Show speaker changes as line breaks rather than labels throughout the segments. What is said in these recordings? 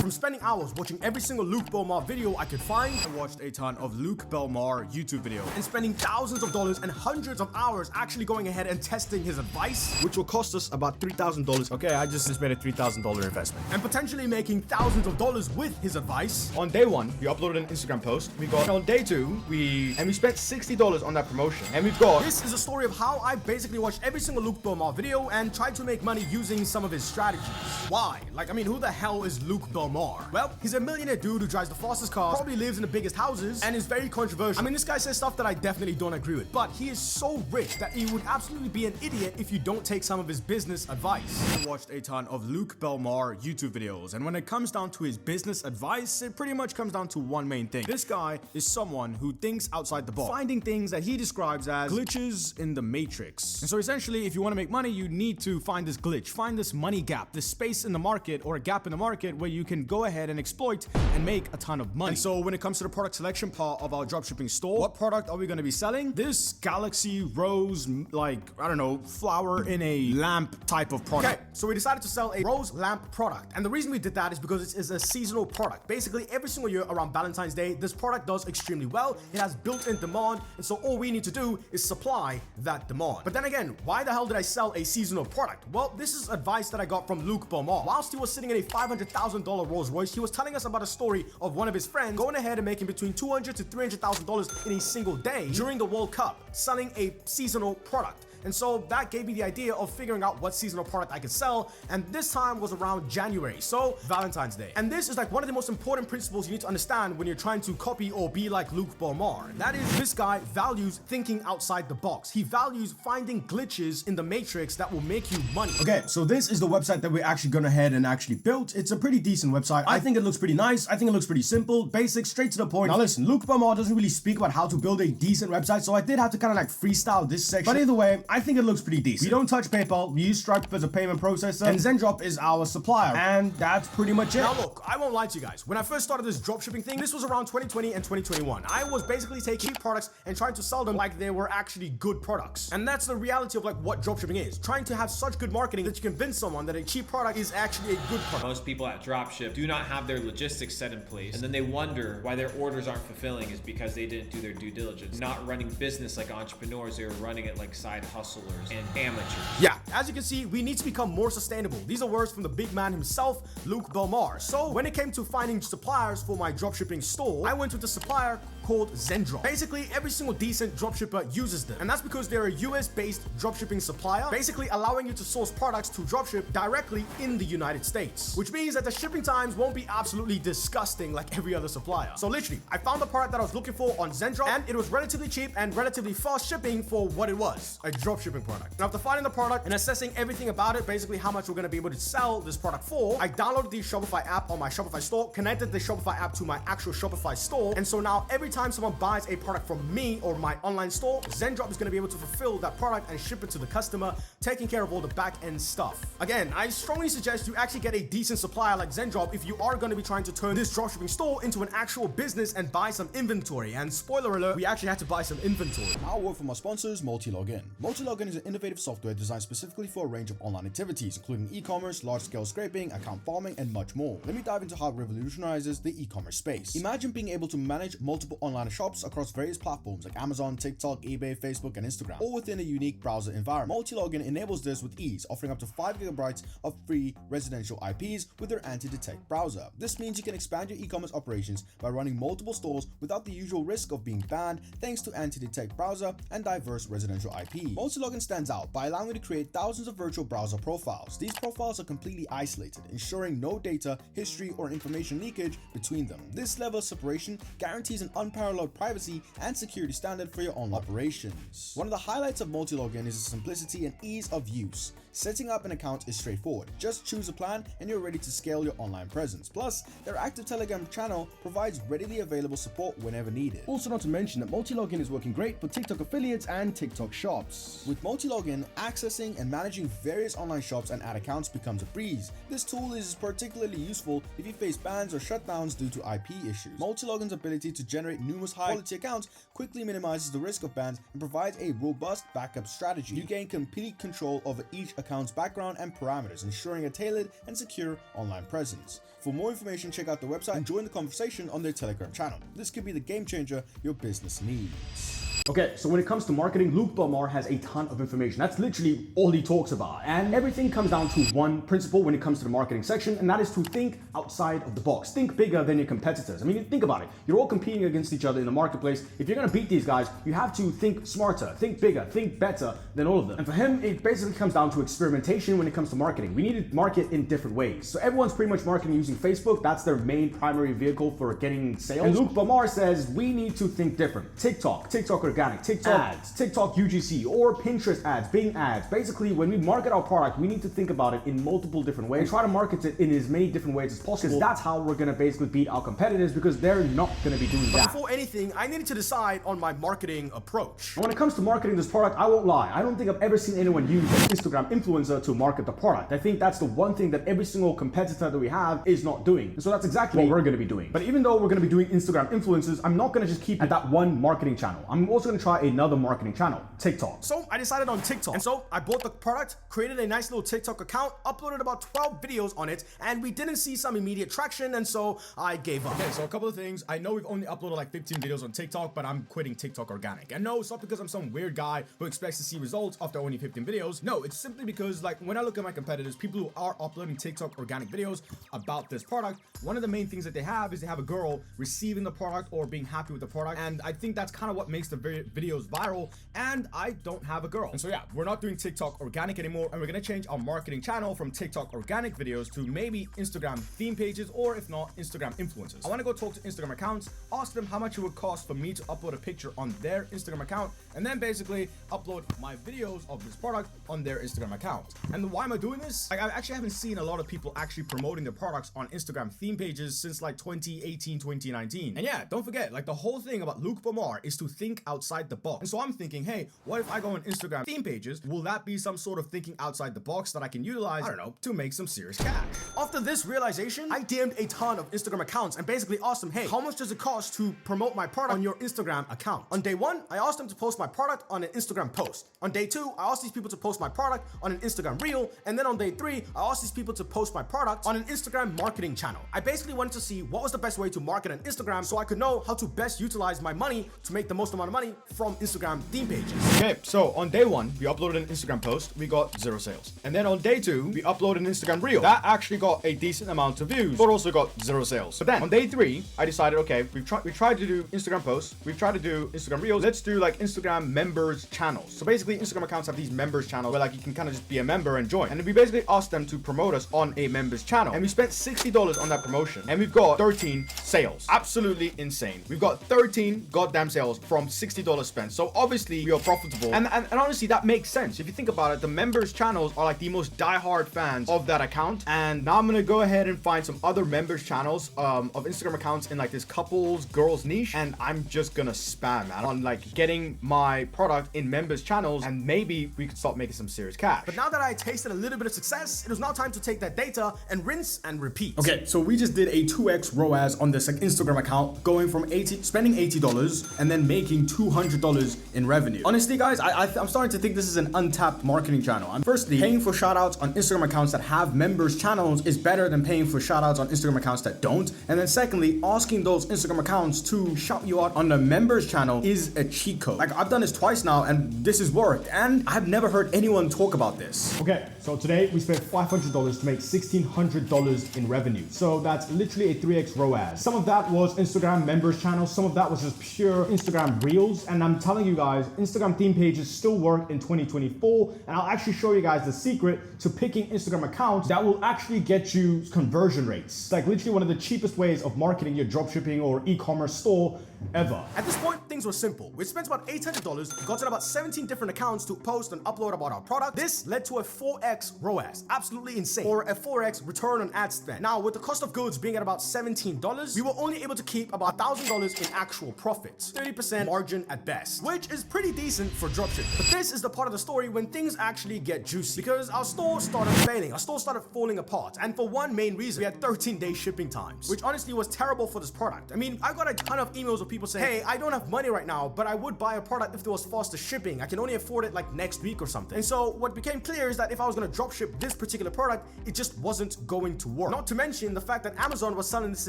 From spending hours watching every single Luke Belmar video I could find, I watched a ton of Luke Belmar YouTube videos, and spending thousands of dollars and hundreds of hours actually going ahead and testing his advice, which will cost us about $3,000. Okay, I just made a $3,000 investment, and potentially making thousands of dollars with his advice. On day one, we uploaded an Instagram post. We got on day two, we spent $60 on that promotion, and we've got. This is a story of how I basically watched every single Luke Belmar video and tried to make money using some of his strategies. Why? Like, I mean, who the hell is Luke Belmar? Well, he's a millionaire dude who drives the fastest cars, probably lives in the biggest houses, and is very controversial. I mean, this guy says stuff that I definitely don't agree with, but he is so rich that he would absolutely be an idiot if you don't take some of his business advice. I watched a ton of Luke Belmar YouTube videos, and when it comes down to his business advice, it pretty much comes down to one main thing. This guy is someone who thinks outside the box, finding things that he describes as glitches in the matrix. And so essentially, if you want to make money, you need to find this glitch, find this money gap, this space in the market or a gap in the market where you can go ahead and exploit and make a ton of money. And so when it comes to the product selection part of our dropshipping store, what product are we going to be selling? This Galaxy Rose, like, I don't know, flower in a lamp type of product. Okay, so we decided to sell a rose lamp product. And the reason we did that is because it is a seasonal product. Basically, every single year around Valentine's Day, this product does extremely well. It has built-in demand, and so all we need to do is supply that demand. But then again, why the hell did I sell a seasonal product? Well, this is advice that I got from Luke Belmar. Whilst he was sitting in a $500,000 Rolls Royce, he was telling us about a story of one of his friends going ahead and making between $200,000 to $300,000 in a single day during the World Cup, selling a seasonal product. And so that gave me the idea of figuring out what seasonal product I could sell. And this time was around January, so Valentine's Day. And this is like one of the most important principles you need to understand when you're trying to copy or be like Luke Belmar. And that is, this guy values thinking outside the box. He values finding glitches in the matrix that will make you money. Okay, so this is the website that we're actually going ahead and actually built. It's a pretty decent website. I think it looks pretty nice. I think it looks pretty simple, basic, straight to the point. Now listen, Luke Belmar doesn't really speak about how to build a decent website, so I did have to kind of like freestyle this section. But either way, I think it looks pretty decent. We don't touch PayPal, we use Stripe as a payment processor, and Zendrop is our supplier. And that's pretty much it. Now look, I won't lie to you guys. When I first started this dropshipping thing, this was around 2020 and 2021. I was basically taking cheap products and trying to sell them like they were actually good products. And that's the reality of like what dropshipping is. Trying to have such good marketing that you convince someone that a cheap product is actually a good product.
Most people at dropship do not have their logistics set in place, and then they wonder why their orders aren't fulfilling is because they didn't do their due diligence. Not running business like entrepreneurs, they were running it like side hustlers and amateurs.
Yeah, as you can see, we need to become more sustainable. These are words from the big man himself, Luke Belmar. So when it came to finding suppliers for my dropshipping store, I went with a supplier called Zendrop. Basically, every single decent dropshipper uses them. And that's because they're a US-based dropshipping supplier, basically allowing you to source products to dropship directly in the United States, which means that the shipping times won't be absolutely disgusting like every other supplier. So literally, I found the product that I was looking for on Zendrop, and it was relatively cheap and relatively fast shipping for what it was, a dropshipping product. Now, after finding the product and assessing everything about it, basically how much we're going to be able to sell this product for, I downloaded the Shopify app on my Shopify store, connected the Shopify app to my actual Shopify store, and so now every time someone buys a product from me or my online store, Zendrop is going to be able to fulfill that product and ship it to the customer, taking care of all the back end stuff. Again, I strongly suggest you actually get a decent supplier like Zendrop if you are going to be trying to turn this dropshipping store into an actual business and buy some inventory. And spoiler alert, we actually had to buy some inventory.
Our word from our sponsors, Multilogin. Multilogin is an innovative software designed specifically for a range of online activities, including e-commerce, large-scale scraping, account farming, and much more. Let me dive into how it revolutionizes the e-commerce space. Imagine being able to manage multiple online shops across various platforms like Amazon, TikTok, eBay, Facebook, and Instagram, all within a unique browser environment. Multilogin enables this with ease, offering up to 5 GB of free residential IPs with their anti-detect browser. This means you can expand your e-commerce operations by running multiple stores without the usual risk of being banned thanks to anti-detect browser and diverse residential IPs. Multilogin stands out by allowing you to create thousands of virtual browser profiles. These profiles are completely isolated, ensuring no data, history, or information leakage between them. This level of separation guarantees an unparalleled privacy and security standard for your online operations. One of the highlights of Multilogin is the simplicity and ease of use. Setting up an account is straightforward. Just choose a plan and you're ready to scale your online presence. Plus, their active Telegram channel provides readily available support whenever needed. Also, not to mention that Multilogin is working great for TikTok affiliates and TikTok shops. With Multilogin, accessing and managing various online shops and ad accounts becomes a breeze. This tool is particularly useful if you face bans or shutdowns due to IP issues. Multilogin's ability to generate numerous high-quality accounts quickly minimizes the risk of bans and provides a robust backup strategy. You gain complete control over each account's background and parameters, ensuring a tailored and secure online presence. For more information, check out the website and join the conversation on their Telegram channel. This could be the game changer your business needs.
Okay, so when it comes to marketing, Luke Belmar has a ton of information. That's literally all he talks about. And everything comes down to one principle when it comes to the marketing section, and that is to think outside of the box. Think bigger than your competitors. I mean, think about it. You're all competing against each other in the marketplace. If you're gonna beat these guys, you have to think smarter, think bigger, think better than all of them. And for him, it basically comes down to experimentation when it comes to marketing. We need to market in different ways. So everyone's pretty much marketing using Facebook. That's their main primary vehicle for getting sales. And Luke Belmar says we need to think different. TikTok organic, TikTok ads, TikTok UGC, or Pinterest ads, Bing ads. Basically, when we market our product, we need to think about it in multiple different ways and try to market it in as many different ways as possible, because that's how we're gonna basically beat our competitors, because they're not gonna be doing that.
But before anything, I needed to decide on my marketing approach.
When it comes to marketing this product, I won't lie. I don't think I've ever seen anyone use an Instagram influencer to market the product. I think that's the one thing that every single competitor that we have is not doing. And so that's exactly what we're gonna be doing. But even though we're gonna be doing Instagram influencers, I'm not gonna just keep at that one marketing channel. I'm also gonna try another marketing channel, TikTok.
So I decided on TikTok. And so I bought the product, created a nice little TikTok account, uploaded about 12 videos on it, and we didn't see some immediate traction, and so I gave up.
Okay, so a couple of things. I know we've only uploaded like 15 videos on TikTok, but I'm quitting TikTok organic. And no, it's not because I'm some weird guy who expects to see results after only 15 videos. No, it's simply because like when I look at my competitors, people who are uploading TikTok organic videos about this product, one of the main things that they have is they have a girl receiving the product or being happy with the product. And I think that's kind of what makes the videos viral. And I don't have a girl. And so yeah, we're not doing TikTok organic anymore, and we're gonna change our marketing channel from TikTok organic videos to maybe Instagram theme pages, or if not, Instagram influencers. I wanna go talk to Instagram accounts, ask them how much it would cost for me to upload a picture on their Instagram account, and then basically upload my videos of this product on their Instagram account. And why am I doing this? Like, I actually haven't seen a lot of people actually promoting their products on Instagram theme pages since like 2018, 2019. And yeah, don't forget, like the whole thing about Luke Belmar is to think outside the box. And so I'm thinking, hey, what if I go on Instagram theme pages? Will that be some sort of thinking outside the box that I can utilize, I don't know, to make some serious cash?
After this realization, I DM'd a ton of Instagram accounts and basically asked them, hey, how much does it cost to promote my product on your Instagram account? On day one, I asked them to post my product on an Instagram post. On day two, I asked these people to post my product on an Instagram reel. And then on day three, I asked these people to post my product on an Instagram marketing channel. I basically wanted to see what was the best way to market on Instagram so I could know how to best utilize my money to make the most amount of money from Instagram theme pages.
Okay, so on day one, we uploaded an Instagram post, we got 0 sales. And then on day two, we uploaded an Instagram reel. That actually got a decent amount of views, but also got 0 sales. But then on day three, I decided, okay, we tried to do Instagram posts, we've tried to do Instagram reels, let's do like Instagram members channels. So basically Instagram accounts have these members channels where like you can kind of just be a member and join. And then we basically asked them to promote us on a members channel. And we spent $60 on that promotion. And we've got 13 sales. Absolutely insane. We've got 13 goddamn sales from $60 spent. So obviously we are profitable. And honestly, that makes sense. If you think about it, the members channels are like the most diehard fans of that account. And now I'm gonna go ahead and find some other members channels of Instagram accounts in like this couples, girls niche. And I'm just gonna spam, man, on like getting my product in members channels, and maybe we could start making some serious cash.
But now that I tasted a little bit of success, it was now time to take that data and rinse and repeat.
Okay, so we just did a 2x ROAS on this like Instagram account, going from spending $80 and then making $200 in revenue. Honestly, guys, I'm starting to think this is an untapped marketing channel. And firstly, paying for shoutouts on Instagram accounts that have members channels is better than paying for shoutouts on Instagram accounts that don't. And then secondly, asking those Instagram accounts to shout you out on the members channel is a cheat code. Like, I've done this twice now and this has worked, and I've never heard anyone talk about this.
Okay, so today we spent $500 to make $1,600 in revenue. So that's literally a 3x ROAS. Some of that was Instagram members channels, some of that was just pure Instagram reels. And I'm telling you guys, Instagram theme pages still work in 2024. And I'll actually show you guys the secret to picking Instagram accounts that will actually get you conversion rates. It's like literally one of the cheapest ways of marketing your dropshipping or e-commerce store ever.
At this point, things were simple. We spent about $800, got in about 17 different accounts to post and upload about our product. This led to a 4x ROAS, absolutely insane, or a 4x return on ad spend. Now, with the cost of goods being at about $17, we were only able to keep about $1,000 in actual profits, 30% margin at best, which is pretty decent for dropshipping. But this is the part of the story when things actually get juicy, because our store started failing, our store started falling apart, and for one main reason, we had 13-day shipping times, which honestly was terrible for this product. I mean, I got a ton of emails of people saying, hey, I don't have money right now, but I would buy a product if there was faster shipping. I can only afford it like next week or something. And so what became clear is that if I was gonna dropship this particular product, it just wasn't going to work. Not to mention the fact that Amazon was selling this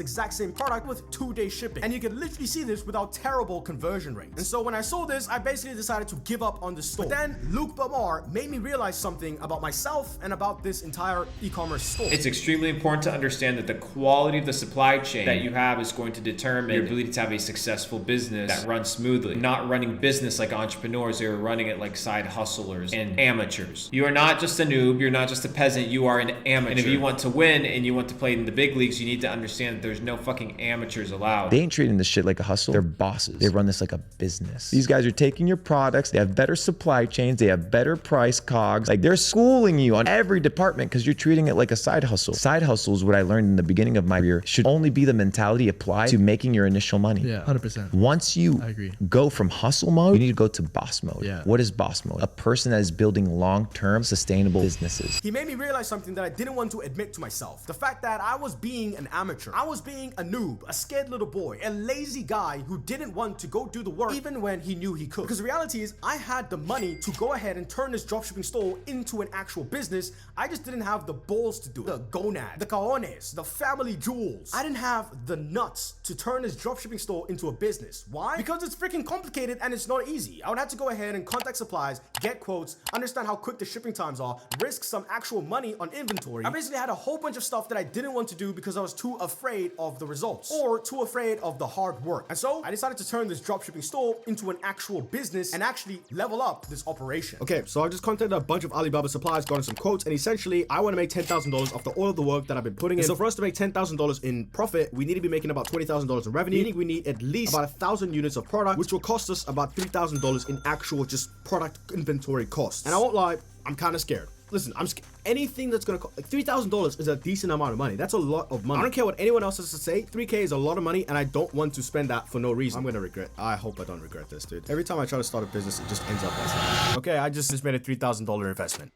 exact same product with 2-day shipping. And you can literally see this without terrible conversion rates. And so when I saw this, I basically decided to give up on the store. But then Luke Belmar made me realize something about myself and about this entire e-commerce store.
It's extremely important to understand that the quality of the supply chain that you have is going to determine your ability to have a successful business that runs smoothly. Not running business like entrepreneurs, you're running it like side hustlers and amateurs. You are not just a noob, you're not just a peasant, you are an amateur. And if you want to win and you want to play in the big leagues, you need to understand that there's no fucking amateurs allowed.
They ain't treating this shit like a hustle. They're bosses. They run this like a business. These guys are taking your products, they have better supply chains, they have better price cogs. Like, they're schooling you on every department because you're treating it like a side hustle. Side hustle is what I learned in the beginning of my career. Should only be the mentality applied to making your initial money.
Yeah, 100%.
Once you
I agree.
go from hustle mode, you need to go to boss mode.
Yeah.
What is boss mode? A person that is building long-term sustainable businesses.
He made me realize something that I didn't want to admit to myself. The fact that I was being an amateur. I was being a noob, a scared little boy, a lazy guy who didn't want to go do the work even when he knew he could. Because the reality is, I had the money to go ahead and turn this dropshipping store into an actual business. I just didn't have the balls to do it. The gonad, the cajones, the family jewels. I didn't have the nuts to turn this dropshipping store into a business. Why? Because it's freaking complicated and it's not easy. I would have to go ahead and contact suppliers, get quotes, understand how quick the shipping times are, risk some actual money on inventory. I basically had a whole bunch of stuff that I didn't want to do because I was too afraid of the results or too afraid of the hard work. And so I decided to turn this dropshipping store into an actual business and actually level up this operation. Okay, so I just contacted a bunch of Alibaba suppliers, gotten some quotes, and essentially I want to make $10,000 after all of the work that I've been putting in. So for us to make $10,000 in profit, we need to be making about $20,000 in revenue, meaning we need at least about 1,000 units of product, which will cost us about $3,000 in actual just product inventory costs. And I won't lie, I'm kind of scared. Listen, I'm scared. Anything that's gonna cost, like $3,000 is a decent amount of money. That's a lot of money. I don't care what anyone else has to say. 3K is a lot of money, and I don't want to spend that for no reason. I'm gonna regret. I hope I don't regret this, dude. Every time I try to start a business, it just ends up as that. Okay, I just made a $3,000 investment.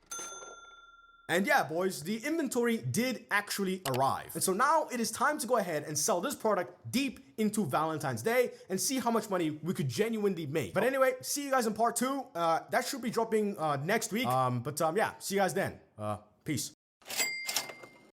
And yeah, boys, the inventory did actually arrive. And so now it is time to go ahead and sell this product deep into Valentine's Day and see how much money we could genuinely make. But anyway, see you guys in part 2. That should be dropping next week. Yeah, see you guys then. Peace.